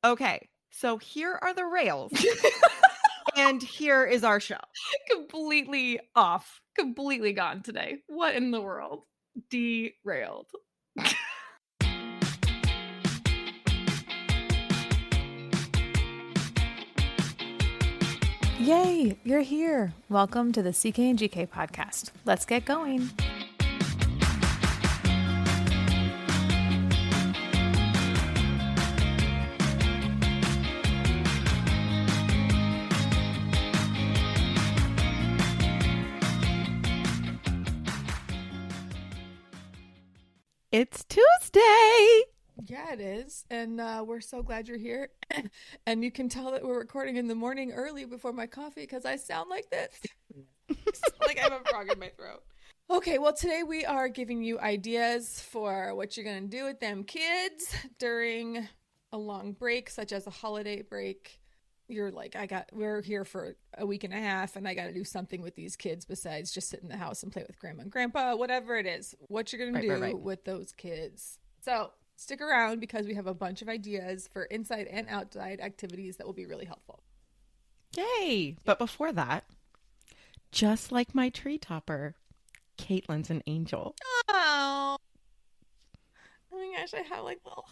Okay, so here are the rails, and here is our show. Completely off. Completely gone today. What in the world? Derailed. Yay, you're here. Welcome to the CK and GK podcast. Let's get going. It's Tuesday. Yeah, it is. And we're so glad you're here. And you can tell that we're recording in the morning early before my coffee because I sound like this. Like I have a frog in my throat. Okay, well, today we are giving you ideas for what you're going to do with them kids during a long break, such as a holiday break. You're like, we're here for a week and a half and I got to do something with these kids besides just sit in the house and play with grandma and grandpa, whatever it is, what you're going to do with those kids. So stick around because we have a bunch of ideas for inside and outside activities that will be really helpful. Yay. But before that, just like my tree topper, Caitlin's an angel. Oh my gosh, I have like little...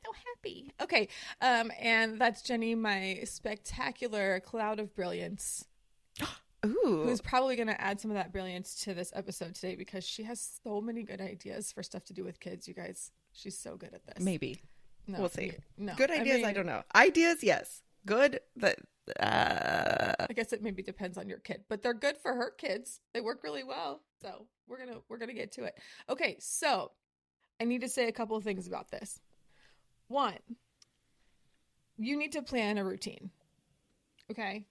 so happy. Okay. And that's Jenny, my spectacular cloud of brilliance. Ooh. Who's probably going to add some of that brilliance to this episode today because she has so many good ideas for stuff to do with kids, you guys. She's so good at this. Maybe. No, we'll see. No. Good ideas, I don't know. Ideas, yes. Good, but I guess it maybe depends on your kid, but they're good for her kids. They work really well. So we're gonna get to it. Okay, so I need to say a couple of things about this. One, you need to plan a routine. Okay?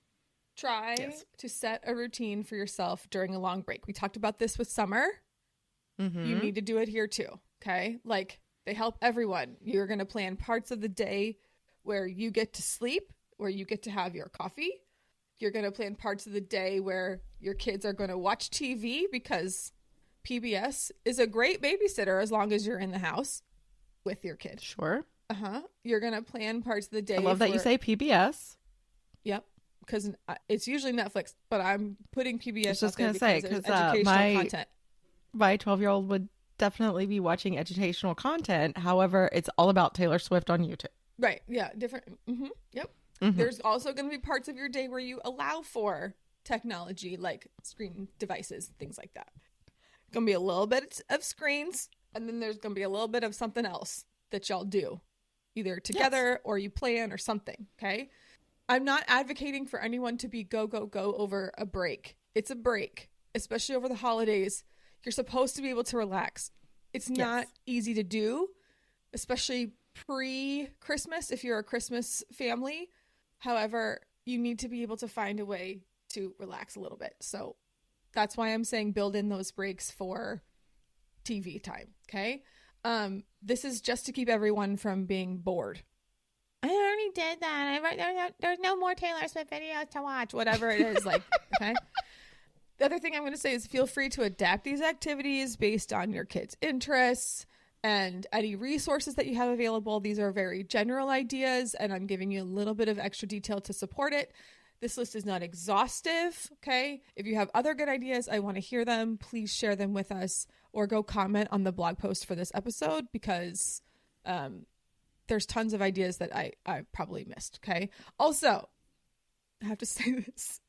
Try to set a routine for yourself during a long break. We talked about this with summer. Mm-hmm. You need to do it here too. Okay? Like, they help everyone. You're going to plan parts of the day where you get to sleep, where you get to have your coffee. You're going to plan parts of the day where your kids are going to watch TV because PBS is a great babysitter as long as you're in the house with your kid. Sure. You're going to plan parts of the day. I love that you say PBS. Yep. Because it's usually Netflix, but I'm putting PBS. I was just going to say, because content. My 12-year-old would definitely be watching educational content. However, it's all about Taylor Swift on YouTube. Right. Yeah. Different. Mm-hmm. Yep. Mm-hmm. There's also going to be parts of your day where you allow for technology, like screen devices, things like that. Going to be a little bit of screens, and then there's going to be a little bit of something else that y'all do, either together or you plan or something. Okay. I'm not advocating for anyone to be go over a break. It's a break, especially over the holidays. You're supposed to be able to relax. It's not easy to do, especially pre-Christmas if you're a Christmas family. However, you need to be able to find a way to relax a little bit. So that's why I'm saying build in those breaks for TV time. Okay. This is just to keep everyone from being bored. I already did that. There's no more Taylor Swift videos to watch, whatever it is. Like, okay. The other thing I'm going to say is feel free to adapt these activities based on your kids' interests and any resources that you have available. These are very general ideas, and I'm giving you a little bit of extra detail to support it. This list is not exhaustive, okay? If you have other good ideas, I want to hear them. Please share them with us or go comment on the blog post for this episode because there's tons of ideas that I probably missed, okay? Also, I have to say this.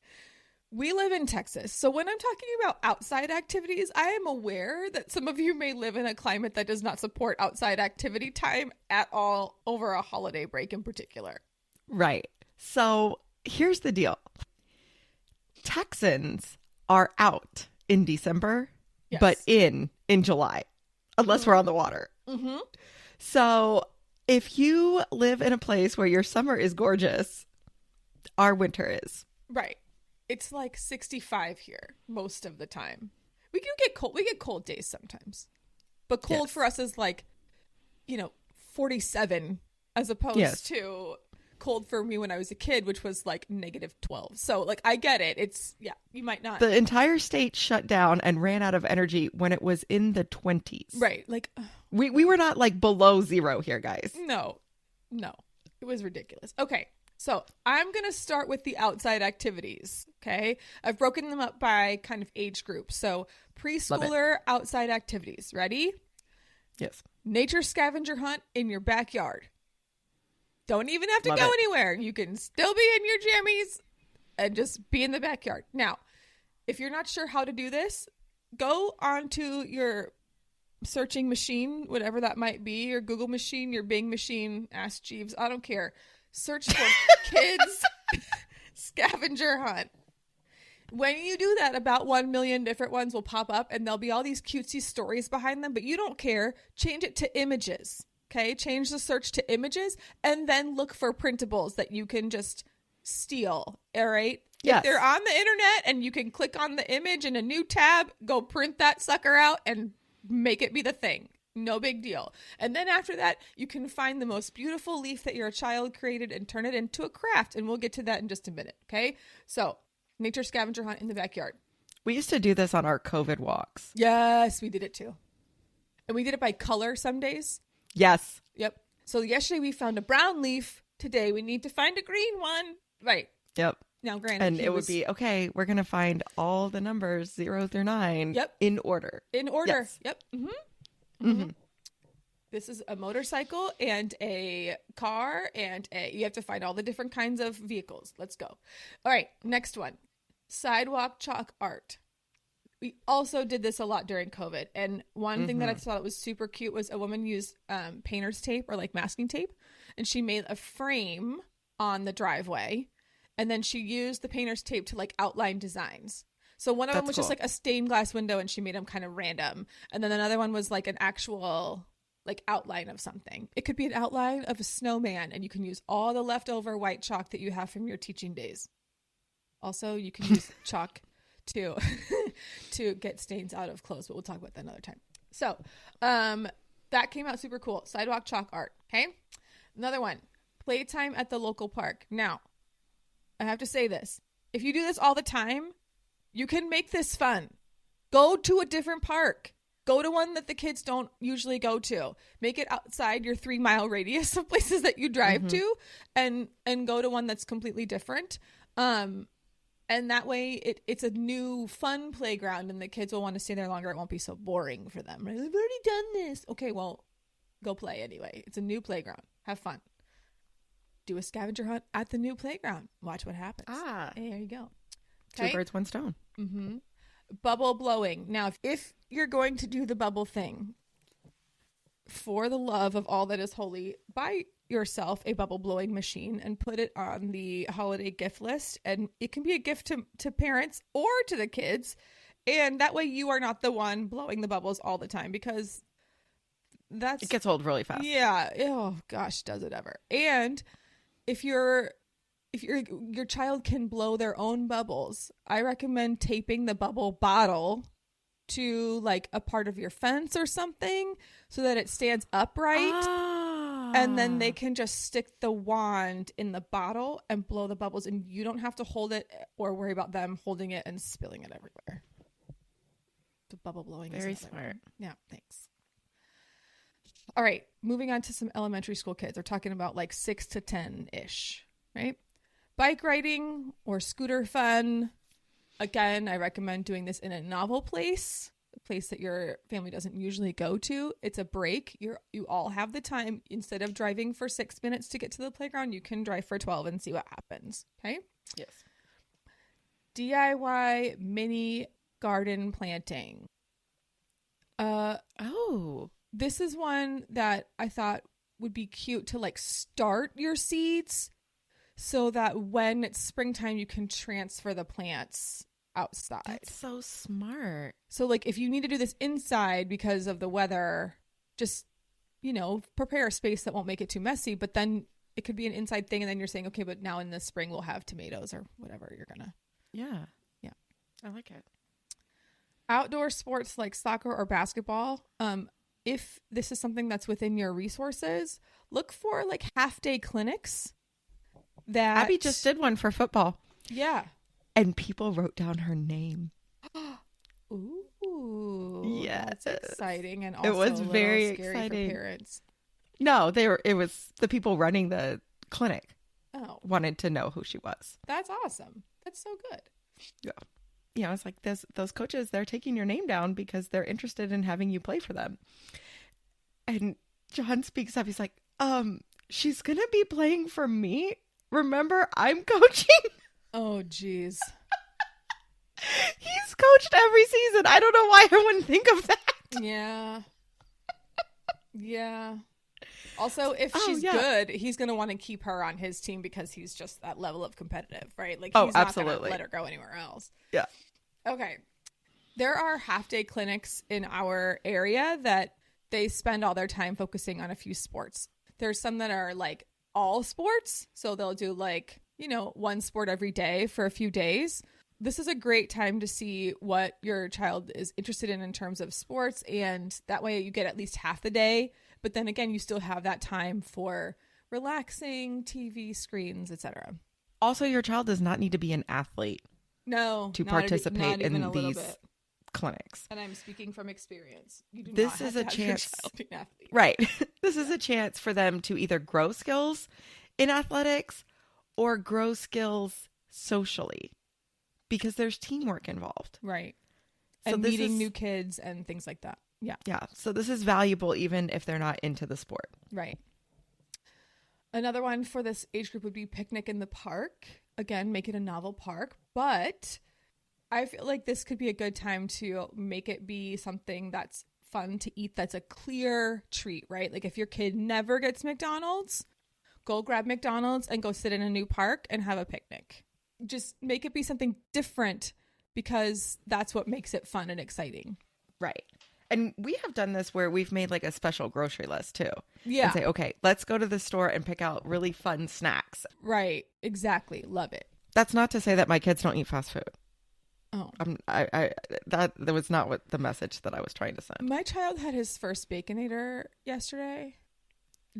We live in Texas, so when I'm talking about outside activities, I am aware that some of you may live in a climate that does not support outside activity time at all over a holiday break in particular. Right. So here's the deal. Texans are out in December, but in July, unless we're on the water. Mm-hmm. So if you live in a place where your summer is gorgeous, our winter is. Right. It's like 65 here most of the time. We do get cold. We get cold days sometimes. But cold for us is like, 47 as opposed to cold for me when I was a kid, which was like -12. So like, I get it. It's, you might not. The entire state shut down and ran out of energy when it was in the 20s. Right. Like we were not like below zero here, guys. No. It was ridiculous. Okay. So I'm going to start with the outside activities. Okay. I've broken them up by kind of age group. So preschooler outside activities. Ready? Yes. Nature scavenger hunt in your backyard. Don't even have to go anywhere. You can still be in your jammies and just be in the backyard. Now, if you're not sure how to do this, go onto your searching machine, whatever that might be, your Google machine, your Bing machine, Ask Jeeves, I don't care. Search for kids scavenger hunt. When you do that, about 1 million different ones will pop up and there'll be all these cutesy stories behind them, but you don't care. Change it to images. Okay. Change the search to images and then look for printables that you can just steal. All right. Yes. If they're on the internet and you can click on the image in a new tab, go print that sucker out and make it be the thing. No big deal. And then after that, you can find the most beautiful leaf that your child created and turn it into a craft. And we'll get to that in just a minute. Okay. So nature scavenger hunt in the backyard. We used to do this on our COVID walks. Yes, we did it too. And we did it by color some days. Yes. Yep. So yesterday we found a brown leaf. Today we need to find a green one. Right. Yep. Now, granted, and it would be, okay, we're going to find all the numbers 0 through 9 Yep. in order. In order. Yes. Yep. Mm-hmm. Mm-hmm. This is a motorcycle and a car and you have to find all the different kinds of vehicles. Let's go. All right. Next one. Sidewalk chalk art. We also did this a lot during COVID. And one thing that I thought was super cute was a woman used painter's tape or like masking tape. And she made a frame on the driveway. And then she used the painter's tape to like outline designs. So one of them was just like a stained glass window and she made them kind of random. And then another one was like an actual like outline of something. It could be an outline of a snowman and you can use all the leftover white chalk that you have from your teaching days. Also, you can use chalk to get stains out of clothes, but we'll talk about that another time. So that came out super cool. Sidewalk chalk art. Okay. Another one, playtime at the local park. Now, I have to say this. If you do this all the time, you can make this fun. Go to a different park. Go to one that the kids don't usually go to. Make it outside your 3-mile radius of places that you drive to and go to one that's completely different. And that way it's a new fun playground and the kids will want to stay there longer. It won't be so boring for them. Right? I've already done this. Okay, well, go play anyway. It's a new playground. Have fun. Do a scavenger hunt at the new playground. Watch what happens. Hey, there you go. Okay? 2 birds, 1 stone. Mm-hmm. Bubble blowing. Now, if you're going to do the bubble thing, for the love of all that is holy, buy yourself a bubble blowing machine and put it on the holiday gift list. And it can be a gift to parents or to the kids. And that way you are not the one blowing the bubbles all the time because it gets old really fast. Yeah. Oh gosh, does it ever. And if your child can blow their own bubbles, I recommend taping the bubble bottle to like a part of your fence or something so that it stands upright. And then they can just stick the wand in the bottle and blow the bubbles and you don't have to hold it or worry about them holding it and spilling it everywhere. The bubble blowing is very smart. Yeah, thanks. All right, moving on to some elementary school kids. They're talking about like 6 to 10-ish, right? Bike riding or scooter fun. Again, I recommend doing this in a novel place, a place that your family doesn't usually go to. It's a break. You all have the time. Instead of driving for 6 minutes to get to the playground, you can drive for 12 and see what happens. Okay? Yes. DIY mini garden planting. This is one that I thought would be cute to like start your seeds so that when it's springtime, you can transfer the plants outside. That's so smart. So like if you need to do this inside because of the weather, just, prepare a space that won't make it too messy, but then it could be an inside thing. And then you're saying, okay, but now in the spring we'll have tomatoes or whatever you're going to. Yeah. Yeah. I like it. Outdoor sports like soccer or basketball. If this is something that's within your resources, look for like half-day clinics. Abby just did one for football. Yeah. And people wrote down her name. Ooh. Yeah. That's exciting and also it was very scary exciting for parents. No, it was the people running the clinic wanted to know who she was. That's awesome. That's so good. Yeah. Yeah, it's like those coaches, they're taking your name down because they're interested in having you play for them. And John speaks up. He's like, she's going to be playing for me. Remember, I'm coaching. Oh, geez. He's coached every season. I don't know why I wouldn't think of that. Yeah. Yeah. Also, if she's good, he's going to want to keep her on his team because he's just that level of competitive, right? Like, he's not going to let her go anywhere else. Yeah. Okay. There are half-day clinics in our area that they spend all their time focusing on a few sports. There's some that are like all sports. So they'll do like, one sport every day for a few days. This is a great time to see what your child is interested in terms of sports. And that way you get at least half the day. But then again, you still have that time for relaxing, TV screens, etc. Also, your child does not need to be an athlete. No. To participate in these clinics. And I'm speaking from experience. You do this not is have a to chance. have your child be an athlete. Right. This is a chance for them to either grow skills in athletics or grow skills socially because there's teamwork involved. Right. So and meeting new kids and things like that. Yeah. Yeah. So this is valuable even if they're not into the sport. Right. Another one for this age group would be picnic in the park. Again, make it a novel park. But I feel like this could be a good time to make it be something that's fun to eat. That's a clear treat, right? Like if your kid never gets McDonald's, go grab McDonald's and go sit in a new park and have a picnic. Just make it be something different because that's what makes it fun and exciting. Right. And we have done this where we've made like a special grocery list too. Yeah. And say, okay, let's go to the store and pick out really fun snacks. Right. Exactly. Love it. That's not to say that my kids don't eat fast food. Oh. That was not what the message that I was trying to send. My child had his first Baconator yesterday.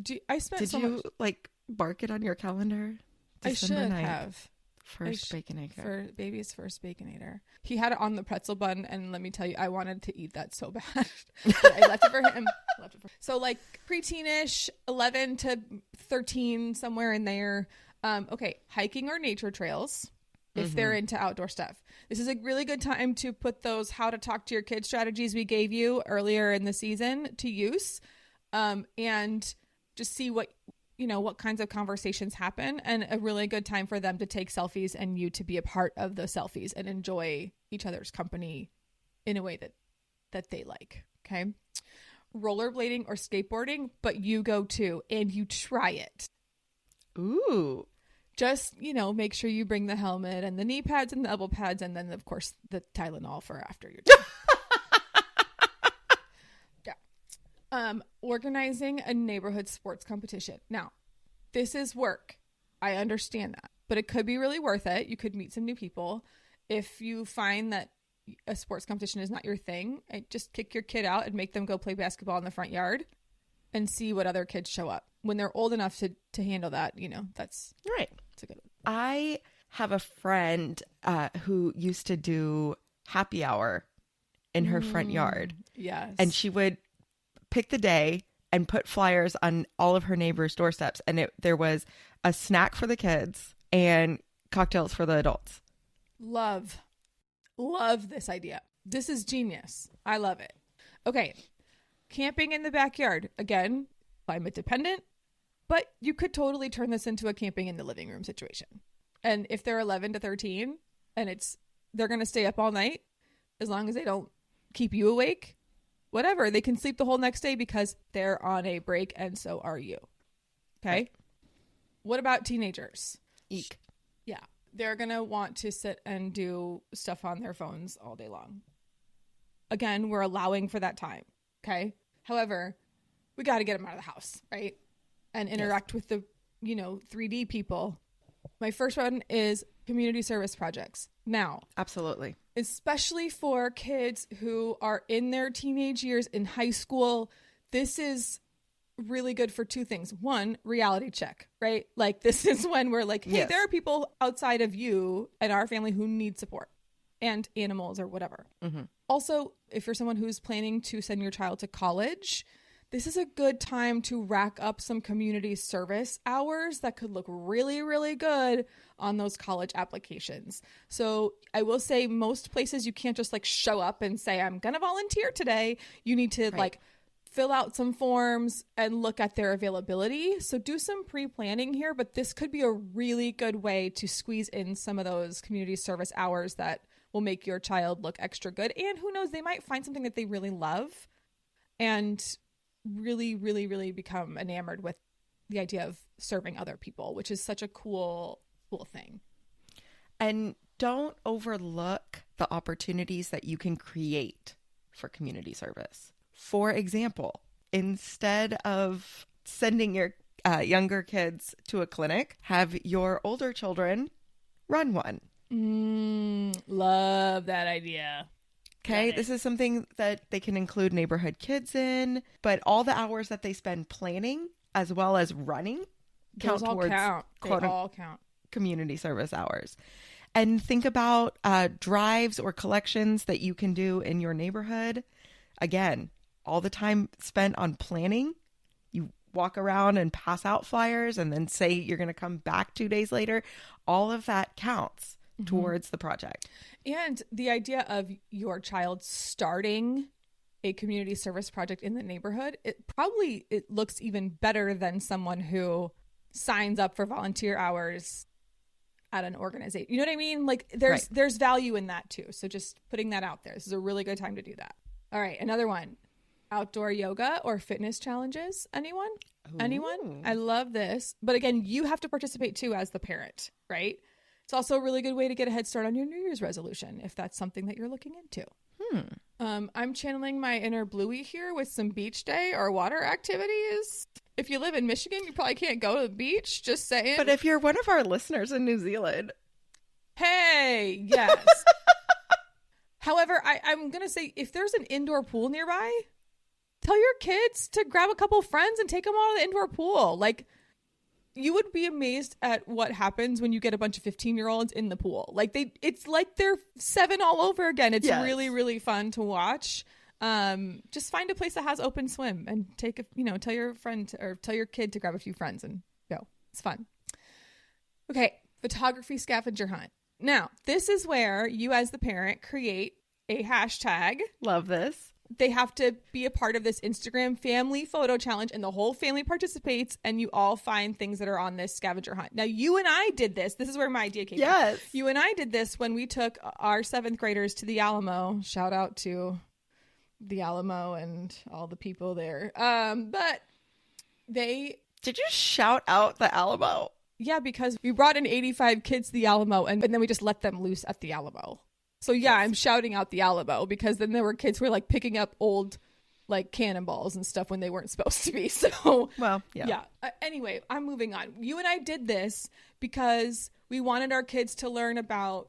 Did you like mark it on your calendar? December I should 9th. have. First Baconator. For baby's first Baconator. He had it on the pretzel bun, and let me tell you, I wanted to eat that so bad. I left it for him. So like preteenish, 11 to 13, somewhere in there. Okay, hiking or nature trails. If they're into outdoor stuff. This is a really good time to put those how to talk to your kids strategies we gave you earlier in the season to use, and just see what kinds of conversations happen, and a really good time for them to take selfies and you to be a part of the selfies and enjoy each other's company in a way that they like. Okay. Rollerblading or skateboarding, but you go too and you try it. Ooh. Just, make sure you bring the helmet and the knee pads and the elbow pads, and then, of course, the Tylenol for after you're done. Yeah. Organizing a neighborhood sports competition. Now, this is work. I understand that. But it could be really worth it. You could meet some new people. If you find that a sports competition is not your thing, just kick your kid out and make them go play basketball in the front yard and see what other kids show up. When they're old enough to handle that, that's right. It's a good one. I have a friend who used to do happy hour in her front yard. Yes. And she would pick the day and put flyers on all of her neighbors' doorsteps. And there was a snack for the kids and cocktails for the adults. Love this idea. This is genius. I love it. Okay. Camping in the backyard. Again, climate dependent. But you could totally turn this into a camping in the living room situation. And if they're 11 to 13 and they're going to stay up all night, as long as they don't keep you awake, whatever, they can sleep the whole next day because they're on a break and so are you. Okay. Right. What about teenagers? Eek. Yeah. They're going to want to sit and do stuff on their phones all day long. Again, we're allowing for that time. Okay. However, we got to get them out of the house, right? And interact with the, 3D people. My first one is community service projects. Now, absolutely. Especially for kids who are in their teenage years in high school, this is really good for two things. One, reality check, right? Like this is when we're like, hey, there are people outside of you and our family who need support and animals or whatever. Mm-hmm. Also, if you're someone who's planning to send your child to college, this is a good time to rack up some community service hours that could look really, really good on those college applications. So I will say most places you can't just like show up and say, I'm going to volunteer today. You need to like fill out some forms and look at their availability. So do some pre-planning here, but this could be a really good way to squeeze in some of those community service hours that will make your child look extra good. And who knows, they might find something that they really love and really, really, really become enamored with the idea of serving other people, which is such a cool thing. And don't overlook the opportunities that you can create for community service. For example, instead of sending your younger kids to a clinic, have your older children run one. Love that idea. Okay, this is something that they can include neighborhood kids in, but all the hours that they spend planning as well as running count towards community service hours. And think about drives or collections that you can do in your neighborhood. Again, all the time spent on planning. You walk around and pass out flyers and then say you're going to come back 2 days later. All of that counts towards the project. And the idea of your child starting a community service project in the neighborhood, it looks even better than someone who signs up for volunteer hours at an organization. You know what I mean? Like there's value in that too. So just putting that out there. This is a really good time to do that. All right, another one. Outdoor yoga or fitness challenges. Anyone? Ooh. Anyone? I love this. But again, you have to participate too as the parent, right? It's also a really good way to get a head start on your New Year's resolution if that's something that you're looking into. I'm channeling my inner Bluey here with some beach day or water activities. If you live in Michigan, you probably can't go to the beach, just saying. But if you're one of our listeners in New Zealand. Hey, yes. However, I'm going to say if there's an indoor pool nearby, tell your kids to grab a couple friends and take them out of the indoor pool. Like, you would be amazed at what happens when you get a bunch of 15-year-olds in the pool. Like it's like they're 7 all over again. It's really, really fun to watch. Just find a place that has open swim and tell your friend or tell your kid to grab a few friends and go. It's fun. Okay. Photography scavenger hunt. Now, this is where you as the parent create a hashtag. Love this. They have to be a part of this Instagram family photo challenge, and the whole family participates, and you all find things that are on this scavenger hunt. Now, you and I did this. This is where my idea came from. You and I did this when we took our 7th graders to the Alamo. Shout out to the Alamo and all the people there. But they... Did you shout out the Alamo? Yeah, because we brought in 85 kids to the Alamo, and then we just let them loose at the Alamo. So yeah, I'm shouting out the Alamo because then there were kids who were like picking up old like cannonballs and stuff when they weren't supposed to be. So well, yeah. Anyway, I'm moving on. You and I did this because we wanted our kids to learn about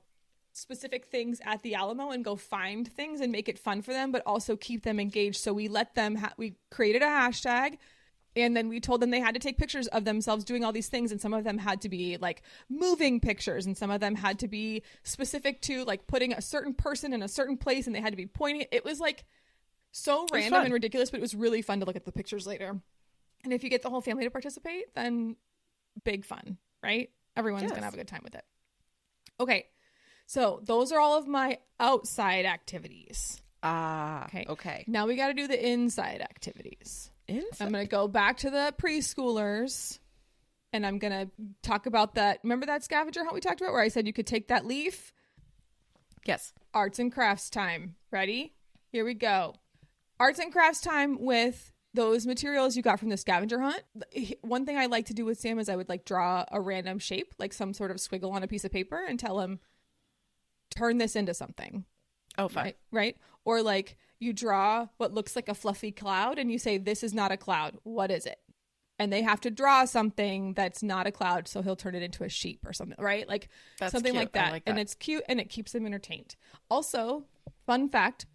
specific things at the Alamo and go find things and make it fun for them, but also keep them engaged. So we let them, we created a hashtag. And then we told them they had to take pictures of themselves doing all these things. And some of them had to be like moving pictures. And some of them had to be specific to like putting a certain person in a certain place. And they had to be pointing. It was like so random and ridiculous, but it was really fun to look at the pictures later. And if you get the whole family to participate, then big fun, right? Everyone's going to have a good time with it. Okay. So those are all of my outside activities. Okay. Now we got to do the inside activities. I'm going to go back to the preschoolers and I'm going to talk about that. Remember that scavenger hunt we talked about where I said you could take that leaf? Yes. Arts and crafts time. Ready? Here we go. Arts and crafts time with those materials you got from the scavenger hunt. One thing I like to do with Sam is I would like draw a random shape, like some sort of squiggle on a piece of paper and tell him, turn this into something. Oh, fine. Right? Or like you draw what looks like a fluffy cloud and you say, this is not a cloud. What is it? And they have to draw something that's not a cloud. So he'll turn it into a sheep or something, right? Like that's something cute. Like that. And it's cute and it keeps them entertained. Also, fun fact,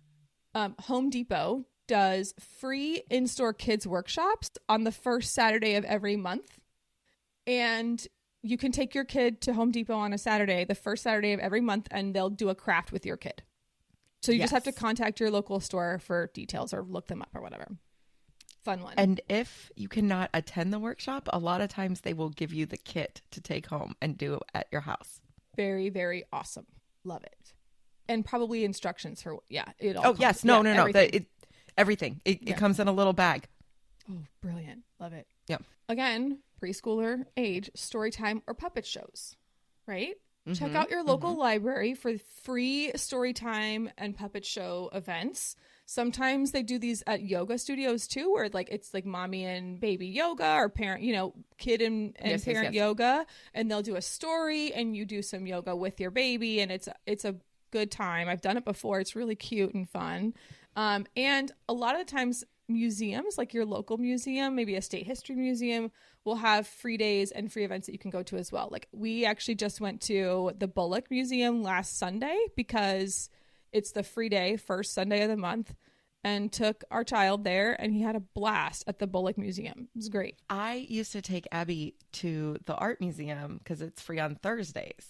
Home Depot does free in-store kids workshops on the first Saturday of every month. And you can take your kid to Home Depot on a Saturday, the first Saturday of every month, and they'll do a craft with your kid. So you just have to contact your local store for details or look them up or whatever. Fun one. And if you cannot attend the workshop, a lot of times they will give you the kit to take home and do at your house. Very, very awesome. Love it. And probably instructions for, it all. Oh, yes. No. Everything. It comes in a little bag. Oh, brilliant. Love it. Yeah. Again, preschooler age, story time or puppet shows, right? Check out your local library for free story time and puppet show events. Sometimes they do these at yoga studios too, where like it's like mommy and baby yoga or parent, kid and parent yoga, and they'll do a story and you do some yoga with your baby, and it's a good time. I've done it before. It's really cute and fun. And a lot of the times museums, like your local museum, maybe a state history museum, will have free days and free events that you can go to as well. Like we actually just went to the Bullock Museum last Sunday because it's the free day, first Sunday of the month, and took our child there, and he had a blast at the Bullock Museum. It was great. I used to take Abby to the art museum because it's free on Thursdays,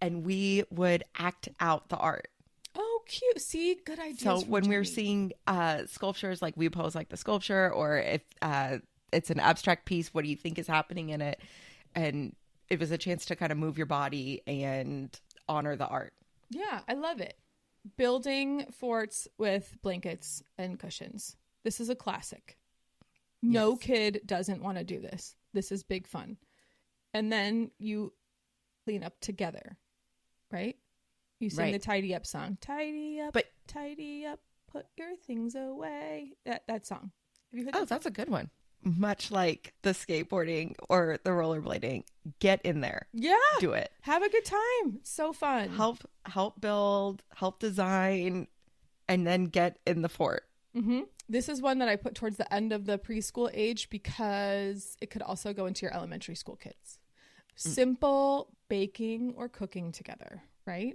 and we would act out the art. Oh, cute. See, good ideas. So when we're seeing sculptures, like we pose like the sculpture, or if it's an abstract piece, what do you think is happening in it? And it was a chance to kind of move your body and honor the art. Yeah, I love it. Building forts with blankets and cushions. This is a classic. No kid doesn't want to do this. This is big fun. And then you clean up together, right? You sing the tidy up song. Tidy up, tidy up, put your things away. That song. Have you heard that song? That's a good one. Much like the skateboarding or the rollerblading, get in there. Yeah. Do it. Have a good time. It's so fun. Help build, help design, and then get in the fort. This is one that I put towards the end of the preschool age because it could also go into your elementary school kids. Simple baking or cooking together, right?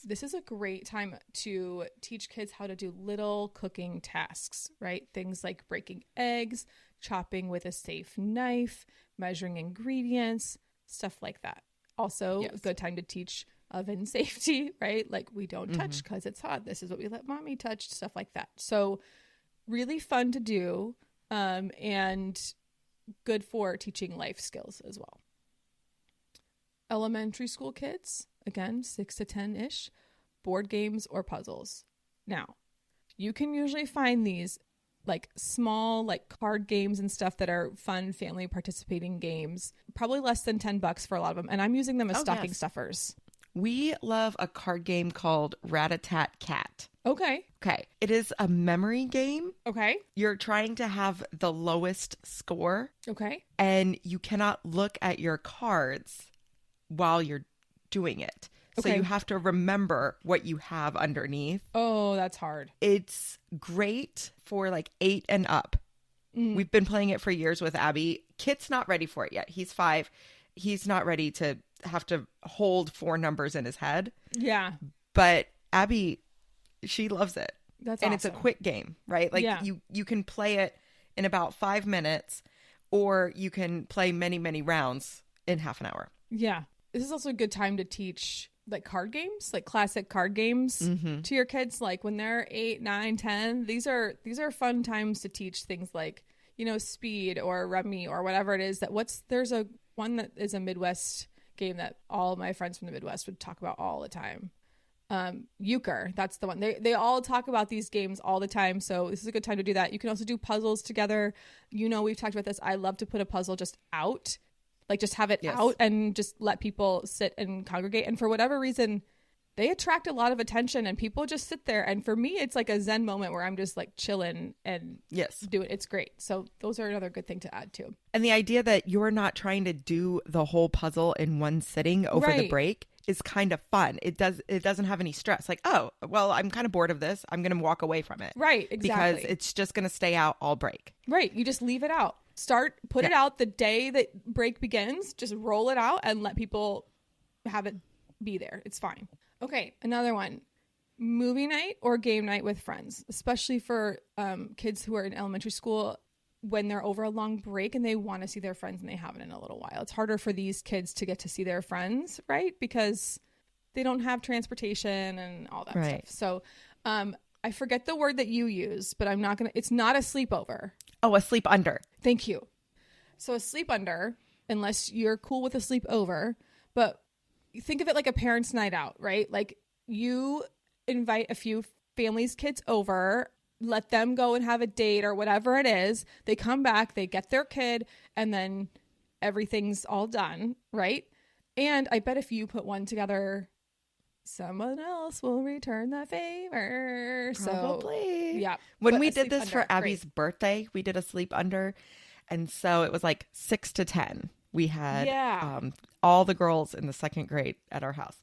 This is a great time to teach kids how to do little cooking tasks, right? Things like breaking eggs, chopping with a safe knife, measuring ingredients, stuff like that. Also, a good time to teach oven safety, right? Like we don't touch because it's hot. This is what we let mommy touch, stuff like that. So really fun to do, and good for teaching life skills as well. Elementary school kids, again, 6 to 10-ish, board games or puzzles. Now, you can usually find these like small like card games and stuff that are fun family participating games, probably less than $10 for a lot of them. And I'm using them as stocking stuffers. We love a card game called Rat-a-Tat-Cat. Okay. It is a memory game. Okay. You're trying to have the lowest score. Okay. And you cannot look at your cards while you're doing it. So you have to remember what you have underneath. Oh, that's hard. It's great for like 8 and up. We've been playing it for years with Abby. Kit's not ready for it yet. He's 5. He's not ready to have to hold 4 numbers in his head. Yeah. But Abby, she loves it. That's and awesome. It's a quick game, right? Like you can play it in about 5 minutes, or you can play many, many rounds in half an hour. Yeah. This is also a good time to teach like card games, like classic card games to your kids. Like when they're 8, 9, 10, these are fun times to teach things like, speed or rummy or whatever it is there's a one that is a Midwest game that all my friends from the Midwest would talk about all the time. Euchre, that's the one. They all talk about these games all the time. So this is a good time to do that. You can also do puzzles together. We've talked about this. I love to put a puzzle just out. Like just have it out and just let people sit and congregate. And for whatever reason, they attract a lot of attention and people just sit there. And for me, it's like a Zen moment where I'm just like chilling and do it. It's great. So those are another good thing to add too. And the idea that you're not trying to do the whole puzzle in one sitting over the break is kind of fun. It doesn't have any stress. Like, oh, well, I'm kind of bored of this. I'm going to walk away from it. Right. Exactly. Because it's just going to stay out all break. Right. You just leave it out. Put it out the day that break begins. Just roll it out and let people have it be there. It's fine. Okay, another one. Movie night or game night with friends, especially for kids who are in elementary school when they're over a long break and they want to see their friends and they haven't in a little while. It's harder for these kids to get to see their friends, right? Because they don't have transportation and all that stuff. So I forget the word that you use, but it's not a sleepover. Oh, a sleep under. Thank you. So a sleep under, unless you're cool with a sleep over, but think of it like a parent's night out, right? Like you invite a few families' kids over, let them go and have a date or whatever it is. They come back, they get their kid, and then everything's all done, right? And I bet if you put one together, someone else will return the favor. Probably. So, yeah. When we did this for Abby's birthday, we did a sleep under. And so it was like 6 to 10. We had all the girls in the second grade at our house.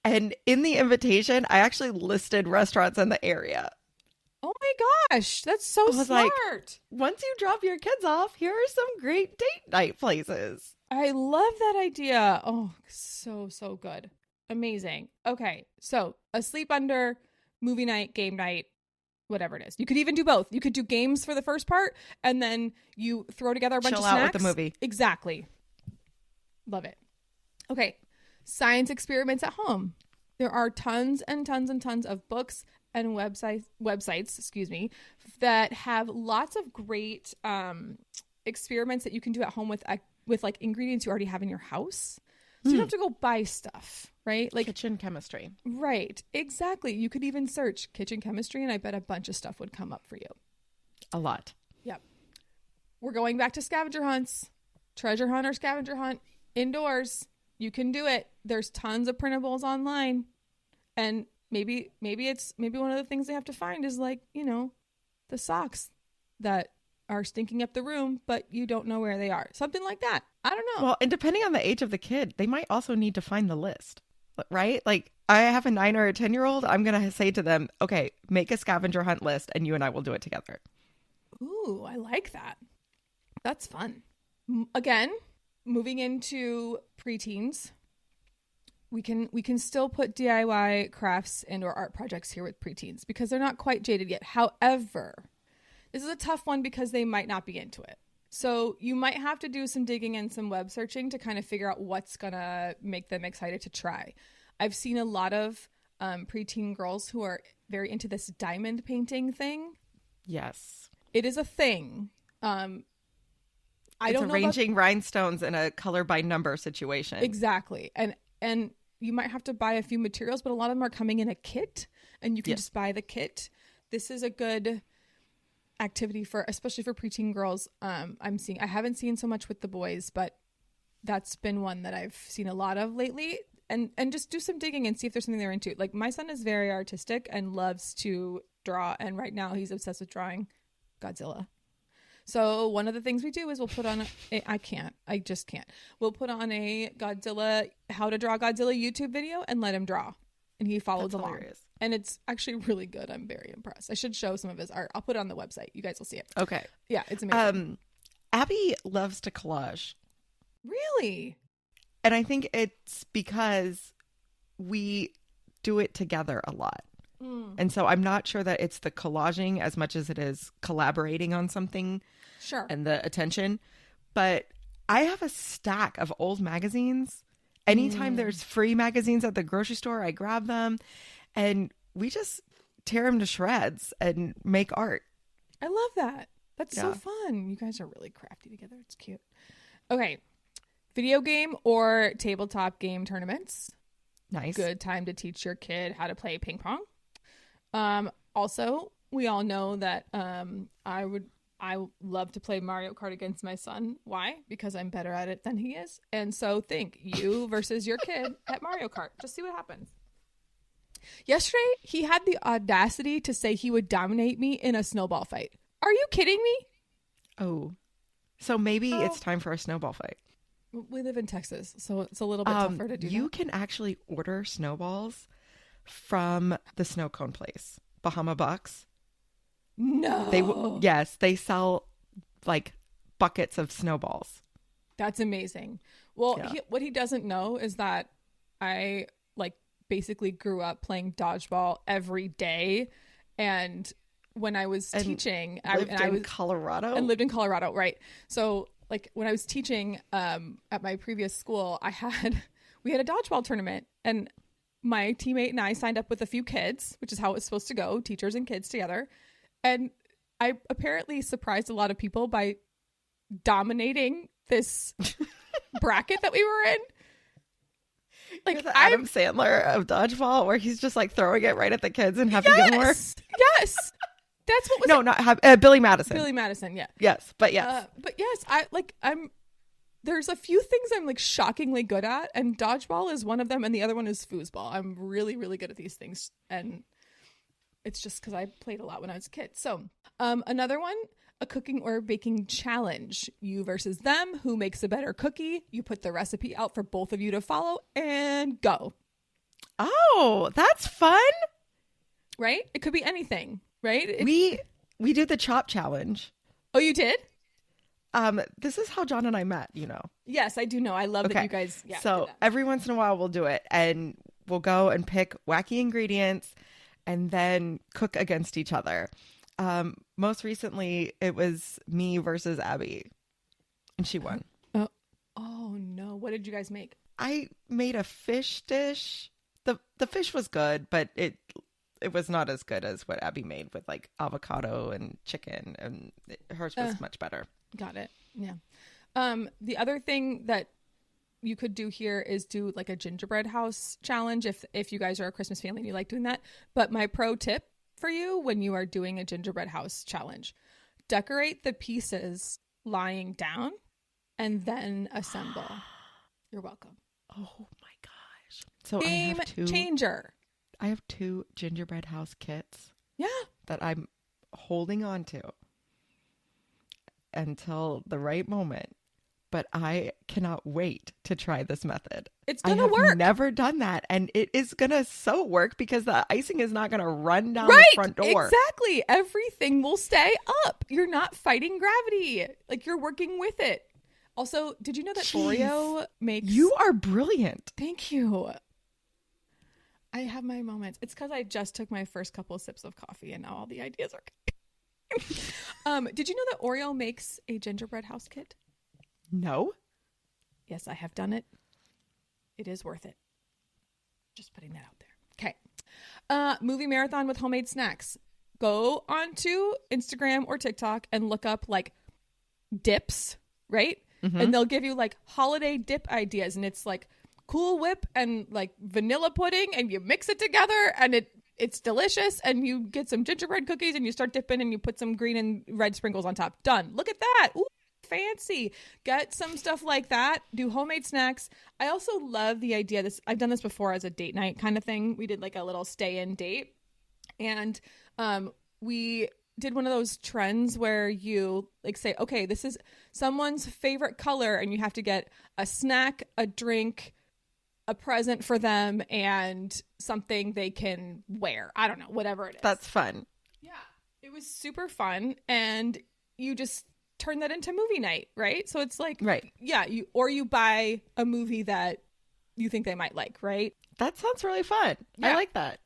And in the invitation, I actually listed restaurants in the area. Oh my gosh, that's so smart. Like, once you drop your kids off, here are some great date night places. I love that idea. Oh, so good. Amazing. Okay, so a sleep under, movie night, game night, whatever it is. You could even do both. You could do games for the first part, and then you throw together a bunch of snacks. Chill out with the movie. Exactly. Love it. Okay, science experiments at home. There are tons and tons and tons of books and websites, that have lots of great experiments that you can do at home with like ingredients you already have in your house. So you don't have to go buy stuff, right? Like kitchen chemistry. Right. Exactly. You could even search kitchen chemistry, and I bet a bunch of stuff would come up for you. A lot. Yep. We're going back to scavenger hunts. Treasure hunt or scavenger hunt indoors. You can do it. There's tons of printables online. And maybe one of the things they have to find is like, the socks that are stinking up the room, but you don't know where they are. Something like that. I don't know. Well, and depending on the age of the kid, they might also need to find the list, right? Like I have a 9 or a 10-year-old. I'm going to say to them, okay, make a scavenger hunt list and you and I will do it together. Ooh, I like that. That's fun. Again, moving into preteens, we can still put DIY crafts and or art projects here with preteens because they're not quite jaded yet. However, this is a tough one because they might not be into it. So you might have to do some digging and some web searching to kind of figure out what's going to make them excited to try. I've seen a lot of preteen girls who are very into this diamond painting thing. Yes. It is a thing. It's arranging rhinestones in a color by number situation. Exactly. And you might have to buy a few materials, but a lot of them are coming in a kit, and you can just buy the kit. This is a good activity especially for preteen girls. I haven't seen so much with the boys, but that's been one that I've seen a lot of lately. And just do some digging and see if there's something they're into. Like my son is very artistic and loves to draw, and right now he's obsessed with drawing Godzilla. So one of the things we do is we'll put on I just can't. We'll put on a how to draw Godzilla YouTube video and let him draw. And he follows along. Hilarious. And it's actually really good. I'm very impressed. I should show some of his art. I'll put it on the website. You guys will see it. Okay. Yeah, it's amazing. Abby loves to collage. Really? And I think it's because we do it together a lot. And so I'm not sure that it's the collaging as much as it is collaborating on something. Sure. And the attention. But I have a stack of old magazines. Anytime there's free magazines at the grocery store, I grab them and we just tear them to shreds and make art. I love that. That's so fun. You guys are really crafty together. It's cute. Okay. Video game or tabletop game tournaments. Nice. Good time to teach your kid how to play ping pong. Also, we all know that I love to play Mario Kart against my son. Why? Because I'm better at it than he is. And so think you versus your kid at Mario Kart. Just see what happens. Yesterday, he had the audacity to say he would dominate me in a snowball fight. Are you kidding me? Oh. So maybe it's time for a snowball fight. We live in Texas, so it's a little bit tougher to do You that. can actually order snowballs from the snow cone place, Bahama Bucks. No. They sell like buckets of snowballs. That's amazing. Well, what he doesn't know is that I basically grew up playing dodgeball every day, and when I was teaching, I lived in Colorado, right? So when I was teaching at my previous school, we had a dodgeball tournament, and my teammate and I signed up with a few kids, which is how it's supposed to go, teachers and kids together. And I apparently surprised a lot of people by dominating this bracket that we were in. Like, you're the Adam Sandler of dodgeball, where he's just like throwing it right at the kids and Happy Gilmore. Yes, that's what was no, not Billy Madison. Billy Madison, yeah. Yes, but yes, I'm. There's a few things I'm like shockingly good at, and dodgeball is one of them, and the other one is foosball. I'm really, really good at these things, and it's just because I played a lot when I was a kid. So, another one, a cooking or baking challenge. You versus them. Who makes a better cookie? You put the recipe out for both of you to follow, and go. Oh, that's fun. Right? It could be anything. Right? We do the chop challenge. Oh, you did? This is how John and I met, you know. Yes, I do know. I love that you guys. Yeah. So every once in a while we'll do it, and we'll go and pick wacky ingredients, and then cook against each other. Most recently, it was me versus Abby, and she won. Oh no! What did you guys make? I made a fish dish. The fish was good, but it was not as good as what Abby made with like avocado and chicken, and hers was much better. Got it. Yeah. The other thing that you could do here is do like a gingerbread house challenge if you guys are a Christmas family and you like doing that. But my pro tip for you when you are doing a gingerbread house challenge, decorate the pieces lying down and then assemble. You're welcome. Oh my gosh. So Game changer. I have 2 gingerbread house kits. Yeah. That I'm holding on to until the right moment. But I cannot wait to try this method. It's going to work. I've never done that. And it is going to so work because the icing is not going to run down the front door. Exactly. Everything will stay up. You're not fighting gravity. Like, you're working with it. Also, did you know that Oreo makes... You are brilliant. Thank you. I have my moments. It's because I just took my first couple of sips of coffee and now all the ideas are... Did you know that Oreo makes a gingerbread house kit? No. Yes, I have done it. It is worth it. Just putting that out there. Okay. Movie marathon with homemade snacks. Go onto Instagram or TikTok and look up like dips, right? Mm-hmm. And they'll give you like holiday dip ideas, and it's like Cool Whip and like vanilla pudding, and you mix it together and it's delicious, and you get some gingerbread cookies and you start dipping and you put some green and red sprinkles on top. Done. Look at that. Ooh, fancy. Get some stuff like that. Do homemade snacks. I also love the idea. I've done this before as a date night kind of thing. We did like a little stay-in date, and we did one of those trends where you like say, okay, this is someone's favorite color, and you have to get a snack, a drink, a present for them, and something they can wear. I don't know, whatever it is. That's fun. Yeah, it was super fun, and you just turn that into movie night, right? So it's like, right, yeah, you buy a movie that you think they might like, right? That sounds really fun. Yeah. I like that.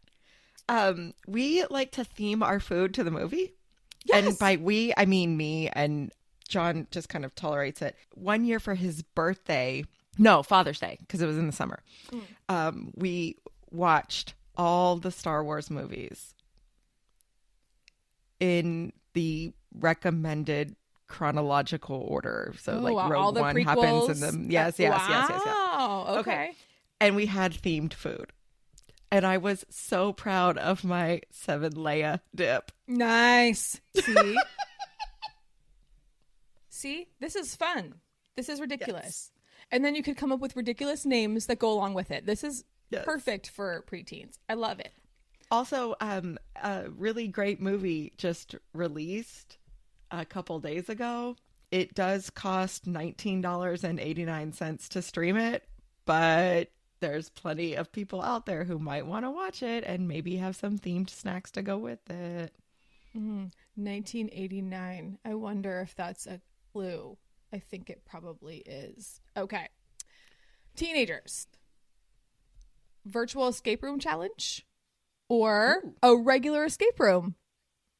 We like to theme our food to the movie. Yes. And by we, I mean me, and John just kind of tolerates it. One year for his birthday, Father's Day, because it was in the summer, we watched all the Star Wars movies in the recommended chronological order. So like Rogue One happens and then yes. Okay. And we had themed food. And I was so proud of my 7 Leia dip. Nice. See? This is fun. This is ridiculous. Yes. And then you could come up with ridiculous names that go along with it. This is perfect for preteens. I love it. Also, a really great movie just released a couple days ago. It does cost $19.89 to stream it, but there's plenty of people out there who might want to watch it and maybe have some themed snacks to go with it. 1989. I wonder if that's a clue. I think it probably is. Okay. Teenagers. Virtual escape room challenge or a regular escape room.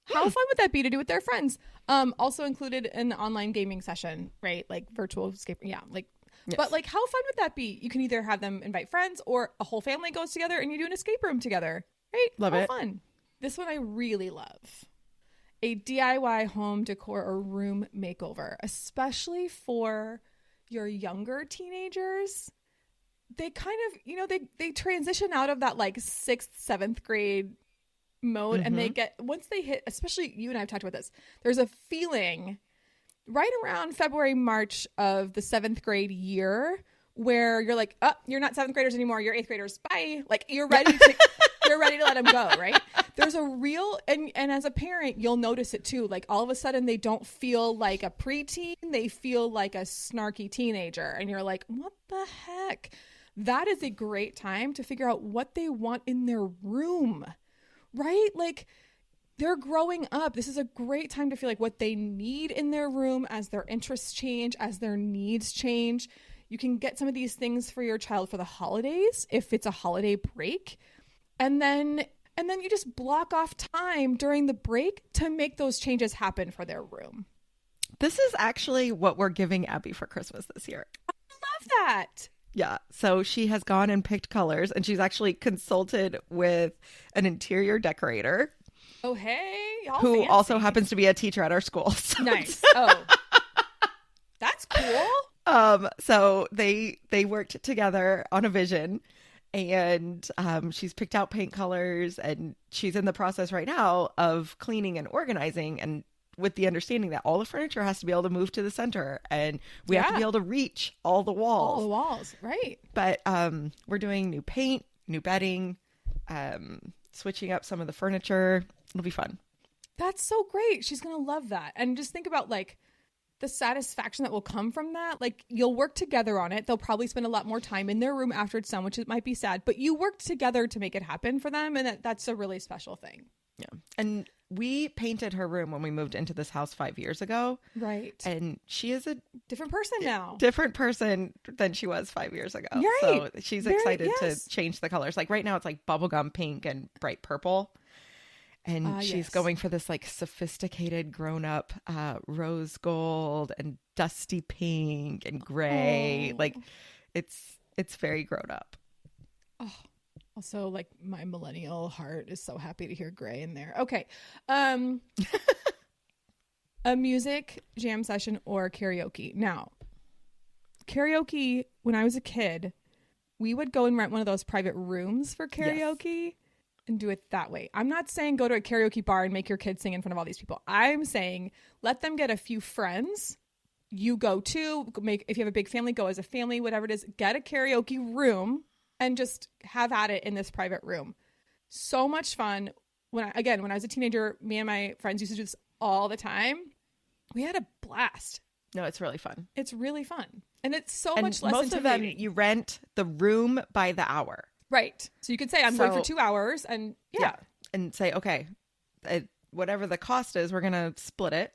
How fun would that be to do with their friends? Also included an online gaming session, right? Like virtual escape. Yeah. Like, yes. But like, how fun would that be? You can either have them invite friends or a whole family goes together and you do an escape room together, right? Love it. Fun. This one I really love. a DIY home decor or room makeover, especially for your younger teenagers. They kind of, you know, they transition out of that like 6th, 7th grade mode, and they get, once they hit, especially you and I have talked about this, there's a feeling right around February, March of the 7th grade year where you're like, oh, you're not 7th graders anymore, you're 8th graders, bye. Like you're ready to you're ready to let them go, right? There's a real, and as a parent, you'll notice it too. Like all of a sudden they don't feel like a preteen, they feel like a snarky teenager. And you're like, what the heck? That is a great time to figure out what they want in their room, right? Like they're growing up. This is a great time to feel like what they need in their room as their interests change, as their needs change. You can get some of these things for your child for the holidays if it's a holiday break. And then you just block off time during the break to make those changes happen for their room. This is actually what we're giving Abby for Christmas this year. I love that. Yeah. So she has gone and picked colors, and she's actually consulted with an interior decorator. Oh, hey. Who fancy. Also happens to be a teacher at our school. So nice. Oh, that's cool. So they worked together on a vision, and she's picked out paint colors, and she's in the process right now of cleaning and organizing, and with the understanding that all the furniture has to be able to move to the center, and we have to be able to reach all the walls. All the walls, right. But we're doing new paint, new bedding, switching up some of the furniture. It'll be fun. That's so great. She's going to love that. And just think about like the satisfaction that will come from that. Like you'll work together on it. They'll probably spend a lot more time in their room after it's done, which it might be sad, but you worked together to make it happen for them. And that's a really special thing. Yeah. And we painted her room when we moved into this house 5 years ago. Right. And she is a different person now. Different person than she was 5 years ago. Right. So she's excited to change the colors. Like right now it's like bubblegum pink and bright purple. And she's going for this like sophisticated grown up rose gold and dusty pink and gray. Oh. Like it's very grown up. Oh. Also, like my millennial heart is so happy to hear gray in there. Okay. A music jam session or karaoke. Now, karaoke, when I was a kid, we would go and rent one of those private rooms for karaoke and do it that way. I'm not saying go to a karaoke bar and make your kids sing in front of all these people. I'm saying let them get a few friends. You go to, if you have a big family, go as a family, whatever it is, get a karaoke room and just have at it in this private room. So much fun. When I was a teenager, me and my friends used to do this all the time. We had a blast. No, it's really fun. It's really fun. And it's so much less most intimidating. of them, you rent the room by the hour. Right. So you could say, I'm going for 2 hours and and say, okay, whatever the cost is, we're going to split it.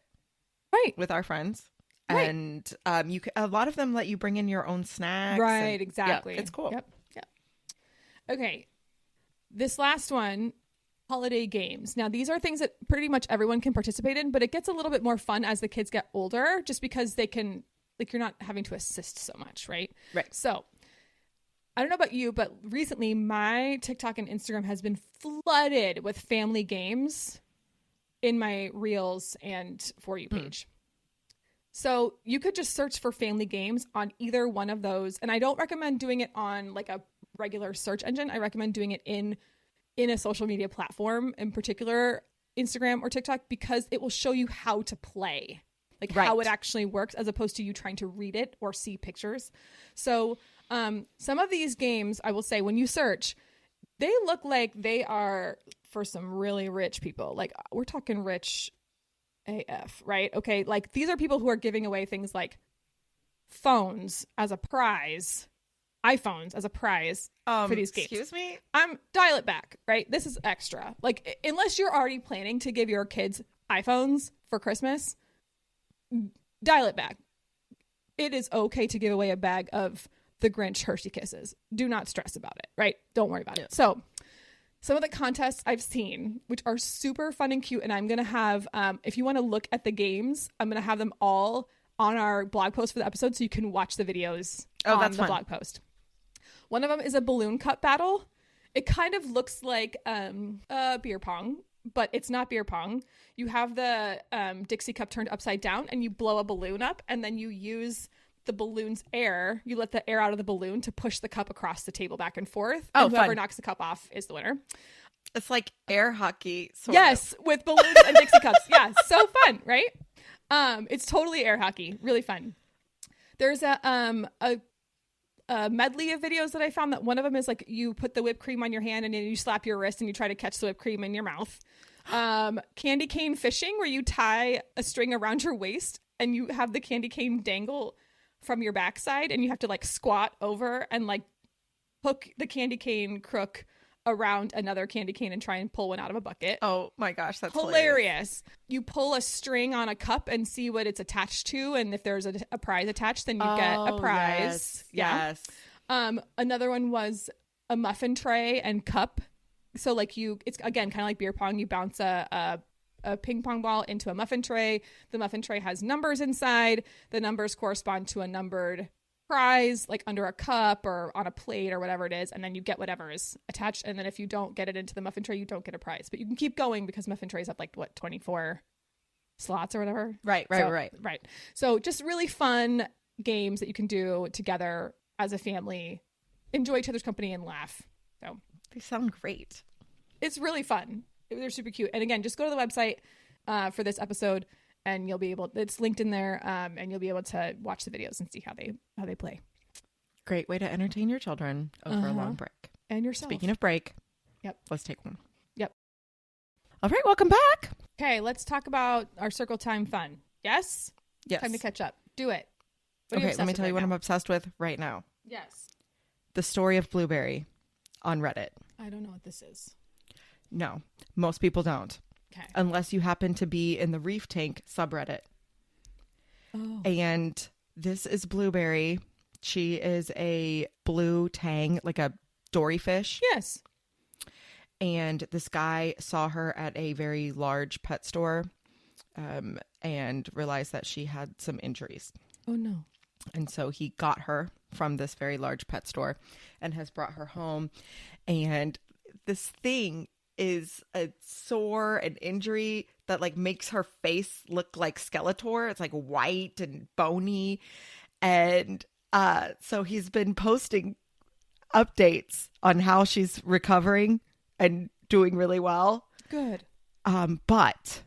Right. With our friends. Right. And a lot of them let you bring in your own snacks. Right. Exactly. Yeah, it's cool. Yep. Okay, this last one, holiday games. Now, these are things that pretty much everyone can participate in, but it gets a little bit more fun as the kids get older, just because they can, like, you're not having to assist so much, right? Right. So, I don't know about you, but recently my TikTok and Instagram has been flooded with family games in my Reels and For You page. So, you could just search for family games on either one of those, and I don't recommend doing it on, like, a regular search engine. I recommend doing it in a social media platform, in particular Instagram or TikTok, because it will show you how to play, like how it actually works, as opposed to you trying to read it or see pictures. So some of these games, I will say, when you search, they look like they are for some really rich people. Like we're talking rich AF, right? Okay, like these are people who are giving away things like phones as a prize, iPhones as a prize for these games. Excuse me? Dial it back, right? This is extra. Like, unless you're already planning to give your kids iPhones for Christmas, dial it back. It is okay to give away a bag of the Grinch Hershey Kisses. Do not stress about it, right? Don't worry about it. So, some of the contests I've seen, which are super fun and cute, and I'm going to have, if you want to look at the games, I'm going to have them all on our blog post for the episode so you can watch the videos on the blog post. One of them is a balloon cup battle. It kind of looks like beer pong, but it's not beer pong. You have the Dixie cup turned upside down and you blow a balloon up, and then you use the balloon's air. You let the air out of the balloon to push the cup across the table back and forth. Oh, and whoever fun. knocks the cup off is the winner. It's like air hockey. Yes, with balloons and Dixie cups. Yeah, so fun, right? It's totally air hockey. Really fun. There's a medley of videos that I found that one of them is like you put the whipped cream on your hand and then you slap your wrist and you try to catch the whipped cream in your mouth. Candy cane fishing, where you tie a string around your waist and you have the candy cane dangle from your backside, and you have to like squat over and like hook the candy cane crook around another candy cane and try and pull one out of a bucket. Oh my gosh, that's hilarious. You pull a string on a cup and see what it's attached to, and if there's a prize attached, then you get a prize. Yes. Another one was a muffin tray and cup. So like it's again kind of like beer pong. You bounce a ping pong ball into a muffin tray. The muffin tray has numbers inside. The numbers correspond to a numbered prize, like under a cup or on a plate or whatever it is, and then you get whatever is attached. And then if you don't get it into the muffin tray, you don't get a prize, but you can keep going because muffin trays have like 24 slots or whatever. Right. So just really fun games that you can do together as a family, enjoy each other's company and laugh. So they sound great. It's really fun. They're super cute. And again, just go to the website for this episode, and you'll be able, it's linked in there, and you'll be able to watch the videos and see how they play. Great way to entertain your children over a long break. And yourself. Speaking of break, yep, let's take one. Yep. All right, welcome back. Okay, let's talk about our circle time fun. Yes? Yes. Time to catch up. Do it. Okay, let me tell you what I'm obsessed with right now. Yes. The story of Blueberry on Reddit. I don't know what this is. No, most people don't. Okay. Unless you happen to be in the Reef Tank subreddit. Oh. And this is Blueberry. She is a blue tang, like a dory fish. Yes. And this guy saw her at a very large pet store and realized that she had some injuries. Oh, no. And so he got her from this very large pet store and has brought her home. And this thing is a sore, an injury that like makes her face look like Skeletor. It's like white and bony. And so he's been posting updates on how she's recovering and doing really well. Good. But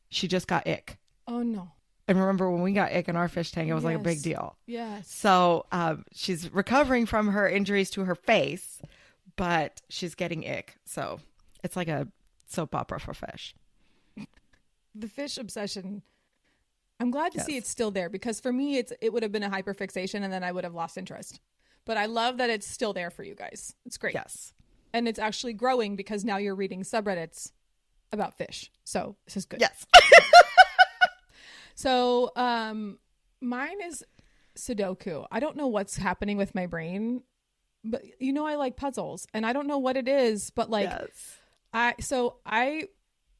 she just got ick. Oh, no. And remember when we got ick in our fish tank, it was like a big deal. Yes. So she's recovering from her injuries to her face, but she's getting ick. So it's like a soap opera for fish. The fish obsession. I'm glad to see it's still there, because for me, it would have been a hyperfixation and then I would have lost interest. But I love that it's still there for you guys. It's great. Yes. And it's actually growing because now you're reading subreddits about fish. So this is good. Yes. So mine is Sudoku. I don't know what's happening with my brain, but I like puzzles and I don't know what it is, but like I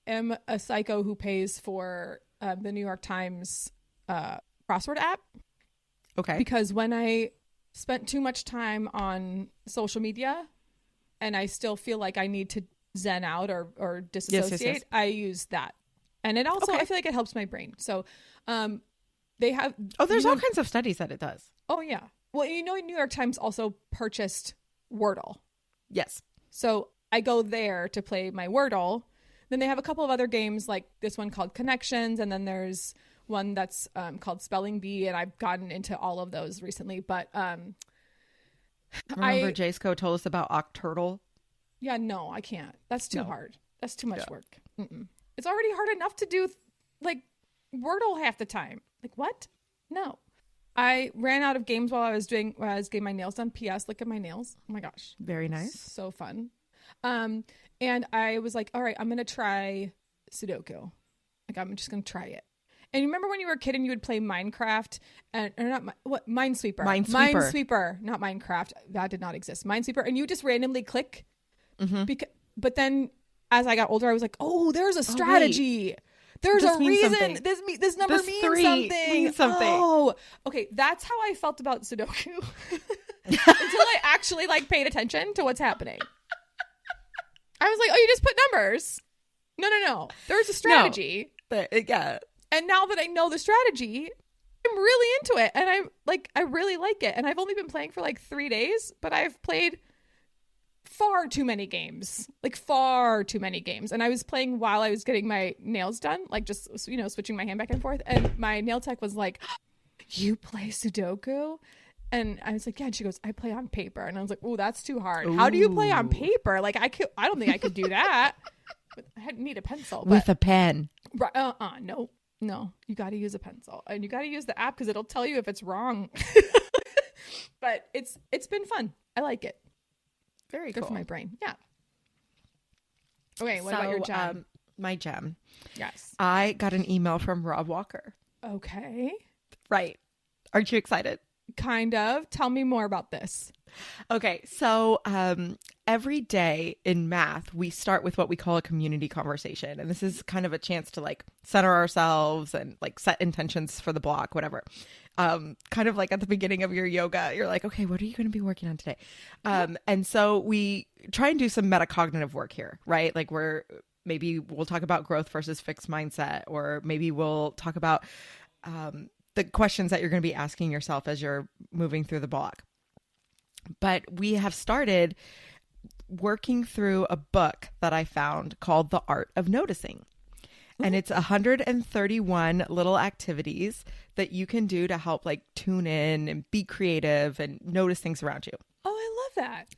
am a psycho who pays for the New York Times crossword app. Okay. Because when I spent too much time on social media and I still feel like I need to zen out or disassociate, yes. I use that. And it also, I feel like it helps my brain. So they have... Oh, there's all kinds of studies that it does. Oh, yeah. Well, New York Times also purchased Wordle. Yes. So I go there to play my Wordle. Then they have a couple of other games like this one called Connections. And then there's one that's called Spelling Bee. And I've gotten into all of those recently. But remember Jaceco told us about Octurtle? Yeah, no, I can't. That's too hard. That's too much work. Mm-mm. It's already hard enough to do like Wordle half the time. Like what? No. I ran out of games while I was getting my nails done. P.S. Look at my nails. Oh my gosh. Very nice. So fun. And I was like, all right, I'm going to try Sudoku. Like, I'm just going to try it. And you remember when you were a kid and you would play Minecraft Minesweeper. Minesweeper, not Minecraft. That did not exist. Minesweeper. And you just randomly click. Mm-hmm. But then as I got older, I was like, oh, there's a strategy. There's a reason. Something. This number means something. Oh, okay. That's how I felt about Sudoku until I actually paid attention to what's happening. I was like, oh, you just put numbers. No. There's a strategy. No, but, yeah. And now that I know the strategy, I'm really into it. And I really like it. And I've only been playing for like 3 days, but I've played far too many games. And I was playing while I was getting my nails done, like just, switching my hand back and forth. And my nail tech was like, you play Sudoku? And I was like, yeah. And she goes, I play on paper. And I was like, oh, that's too hard. Ooh. How do you play on paper? Like, I don't think I could do that. But I need a pencil. With a pen. No. You got to use a pencil. And you got to use the app because it'll tell you if it's wrong. But it's been fun. I like it. Very good cool. For my brain. Yeah. Okay, what about your gem? My gem. Yes. I got an email from Rob Walker. Okay. Right. Aren't you excited? Kind of. Tell me more about this. Okay, so every day in math, we start with what we call a community conversation. And this is kind of a chance to like center ourselves and like set intentions for the block, whatever. Kind of like at the beginning of your yoga, you're like, okay, what are you going to be working on today? And so we try and do some metacognitive work here, right? Like maybe we'll talk about growth versus fixed mindset, or maybe we'll talk about the questions that you're going to be asking yourself as you're moving through the block. But we have started working through a book that I found called The Art of Noticing. And it's 131 little activities that you can do to help like tune in and be creative and notice things around you. Oh, I love that.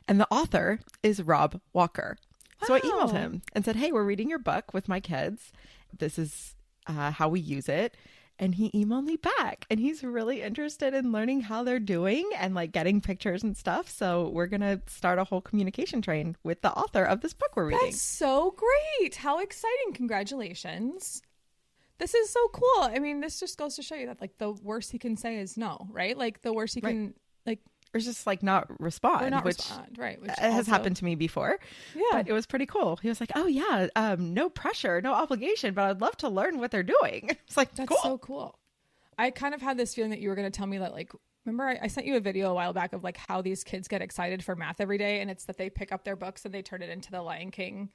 And the author is Rob Walker. Wow. So I emailed him and said, hey, we're reading your book with my kids. This is how we use it. And he emailed me back, and he's really interested in learning how they're doing and like getting pictures and stuff. So we're going to start a whole communication train with the author of this book we're reading. That's so great. How exciting. Congratulations. This is so cool. I mean, this just goes to show you that like the worst he can say is no, right? Like the worst he can like. Or just like not respond. Or not respond, right. Which has happened to me before. Yeah. But it was pretty cool. He was like, oh yeah, no pressure, no obligation, but I'd love to learn what they're doing. It's like, that's cool. so cool. I kind of had this feeling that you were going to tell me that like, remember I sent you a video a while back of like how these kids get excited for math every day. And it's that they pick up their books and they turn it into the Lion King,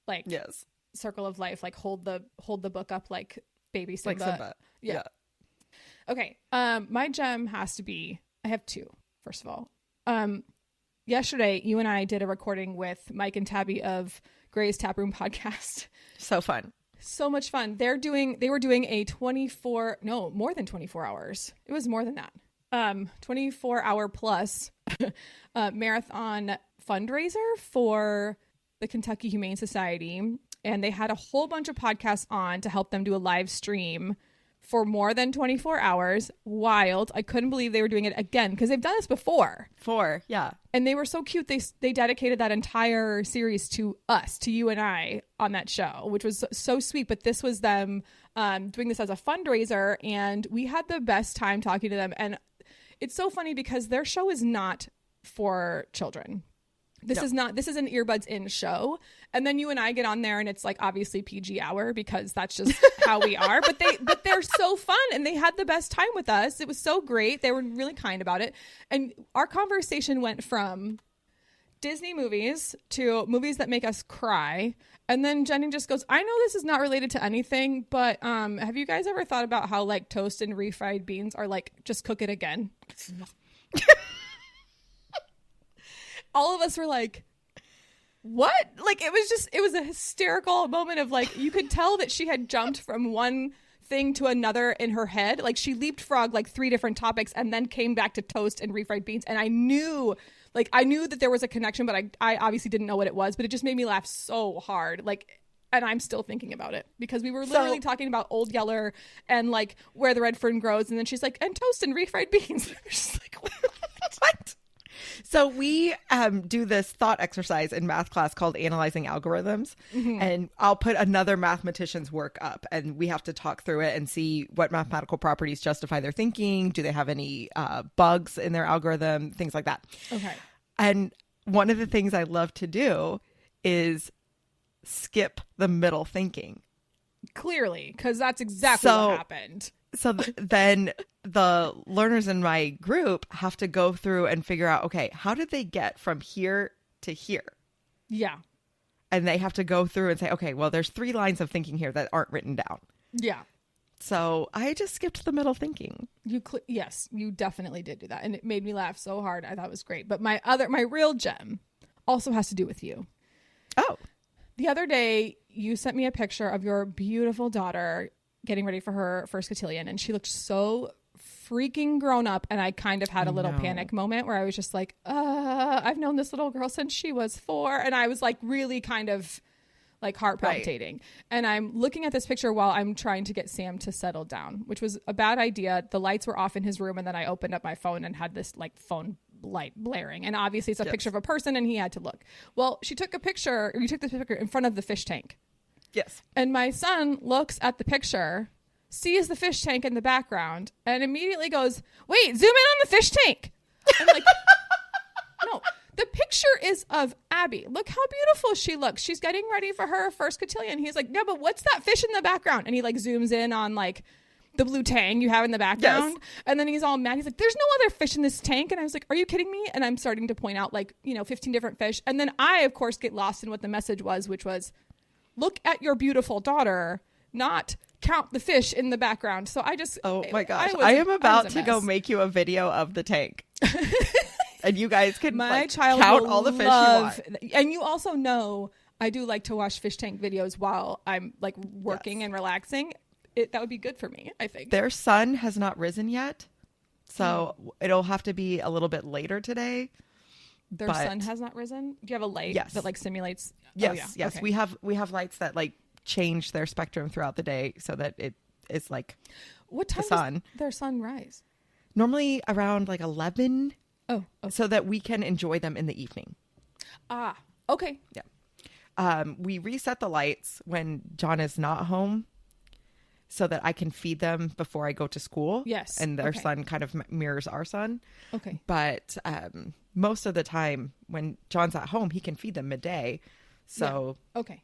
like yes, circle of life, like hold the book up like baby Simba. Like Simba. Yeah. Okay. My gem has to be, I have two, first of all. Yesterday, you and I did a recording with Mike and Tabby of Gray's Taproom podcast. So fun. So much fun. They were doing a more than 24 hours. It was more than that. 24-hour plus marathon fundraiser for the Kentucky Humane Society. And they had a whole bunch of podcasts on to help them do a live stream for more than 24 hours. Wild. I couldn't believe they were doing it again because they've done this before. Yeah. And they were so cute. They dedicated that entire series to us, to you and I on that show, which was so sweet. But this was them doing this as a fundraiser. And we had the best time talking to them. And it's so funny because their show is not for children. This is an earbuds in show. And then you and I get on there and it's like obviously PG hour because that's just how we are. But they're so fun and they had the best time with us. It was so great. They were really kind about it. And our conversation went from Disney movies to movies that make us cry. And then Jenny just goes, I know this is not related to anything, but have you guys ever thought about how like toast and refried beans are like just cook it again? All of us were like, what? Like, it was a hysterical moment of like, you could tell that she had jumped from one thing to another in her head. Like she leapfrogged like 3 different topics and then came back to toast and refried beans. And I knew that there was a connection, but I obviously didn't know what it was, but it just made me laugh so hard. Like, and I'm still thinking about it because we were literally talking about Old Yeller and like where the red fern grows. And then she's like, and toast and refried beans. We're just like, what? So we do this thought exercise in math class called analyzing algorithms. Mm-hmm. And I'll put another mathematician's work up and we have to talk through it and see what mathematical properties justify their thinking. Do they have any bugs in their algorithm? Things like that. Okay. And one of the things I love to do is skip the middle thinking. Clearly, because that's exactly what happened. So then the learners in my group have to go through and figure out, okay, how did they get from here to here? Yeah. and they have to go through and say, okay, well, there's 3 lines of thinking here that aren't written down. Yeah. So I just skipped the middle thinking. Yes, you definitely did do that. And it made me laugh so hard. I thought it was great. But my real gem also has to do with you. Oh. The other day, you sent me a picture of your beautiful daughter getting ready for her first cotillion. And she looked so freaking grown up. And I kind of had a little panic moment where I was just like, I've known this little girl since she was 4. And I was like really kind of like heart palpitating. Right. And I'm looking at this picture while I'm trying to get Sam to settle down, which was a bad idea. The lights were off in his room, and then I opened up my phone and had this like phone light blaring. And obviously it's a picture of a person, and he had to look. Well, you took this picture in front of the fish tank. Yes. And my son looks at the picture, sees the fish tank in the background, and immediately goes, wait, zoom in on the fish tank. I'm like, no. The picture is of Abby. Look how beautiful she looks. She's getting ready for her first cotillion. He's like, no, but what's that fish in the background? And he like zooms in on like the blue tang you have in the background. Yes. And then he's all mad. He's like, there's no other fish in this tank. And I was like, are you kidding me? And I'm starting to point out like, 15 different fish. And then I, of course, get lost in what the message was, which was, look at your beautiful daughter, not count the fish in the background. So I just, oh my gosh, I am about to go make you a video of the tank. And you guys can count all the fish you want. And you also know I do like to watch fish tank videos while I'm like working and relaxing. That would be good for me, I think. Their sun has not risen yet, so it'll have to be a little bit later today. Their sun has not risen? Do you have a light that like simulates? Yes, yes. Okay. We have lights that like change their spectrum throughout the day so that it is like what time does their sun rise? Normally around like 11. Oh, okay. So that we can enjoy them in the evening. Ah, okay. Yeah. We reset the lights when John is not home so that I can feed them before I go to school. Yes. And their sun kind of mirrors our sun. Okay. But most of the time when John's at home, he can feed them midday. So. Yeah. Okay.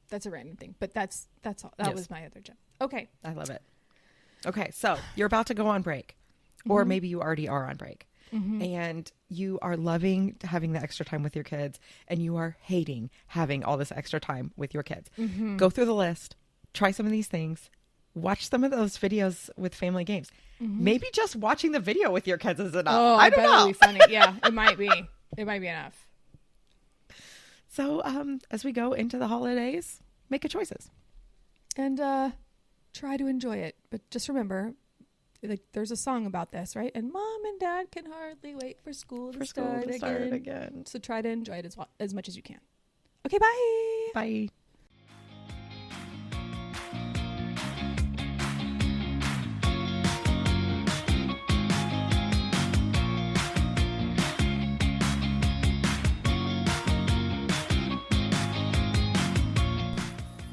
That's a random thing, but that's all. That was my other gem. Okay. I love it. Okay. So you're about to go on break, or maybe you already are on break. Mm-hmm. And you are loving having the extra time with your kids, and you are hating having all this extra time with your kids. Mm-hmm. Go through the list, try some of these things, watch some of those videos with family games. Mm-hmm. Maybe just watching the video with your kids is enough. Oh, I don't know. It'll be funny. Yeah, it might be. It might be enough. So as we go into the holidays, make good choices. And try to enjoy it. But just remember, like there's a song about this, right? And mom and dad can hardly wait for school to start again. So try to enjoy it as much as you can. Okay, bye. Bye.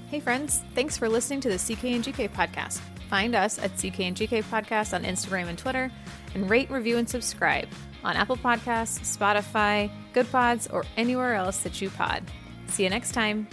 Hey friends, thanks for listening to the CK and GK podcast. Find us at CK and GK Podcast on Instagram and Twitter, and rate, review, and subscribe on Apple Podcasts, Spotify, Good Pods, or anywhere else that you pod. See you next time.